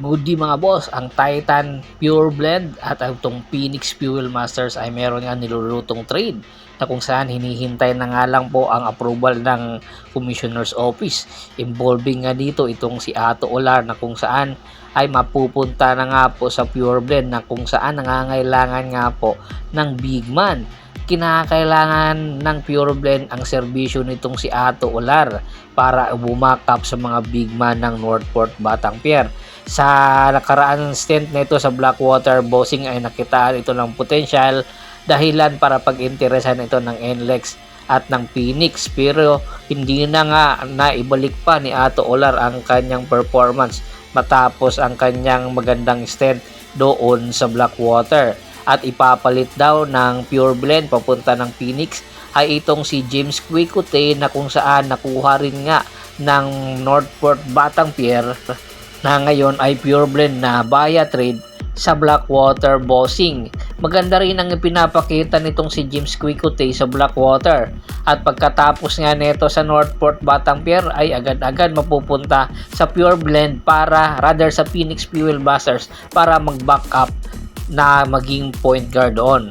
Goodie mga boss, ang Titan Pure Blend at itong Phoenix Fuel Masters ay meron nga nilulutong trade na kung saan hinihintay na nga lang po ang approval ng Commissioner's Office. Involving nga dito itong si Ato Olar na kung saan ay mapupunta na nga po sa Pure Blend na kung saan nangangailangan nga po ng big man. Kinakailangan ng Pure Blend ang serbisyo nitong si Ato Olar para bumakap sa mga big man ng Northport Batangpier. Sa nakaraan stint nito sa Blackwater Bossing ay nakitaan ito ng potensyal dahilan para pag-interesan ito ng NLEX at ng Phoenix, pero hindi na nga naibalik pa ni Ato Olar ang kanyang performance matapos ang kanyang magandang stint doon sa Blackwater, at ipapalit daw ng Pure Blend papunta ng Phoenix ay itong si James Quicote na kung saan nakuha rin nga ng Northport Batangpier na ngayon ay Pure Blend na via trade sa Blackwater Bossing. Maganda rin ang pinapakita nitong si James Quicote sa Blackwater, at pagkatapos nga nito sa Northport Batangpier ay agad-agad mapupunta sa Pure Blend para rather sa Phoenix Fuel Masters para mag-back up na maging point guard doon.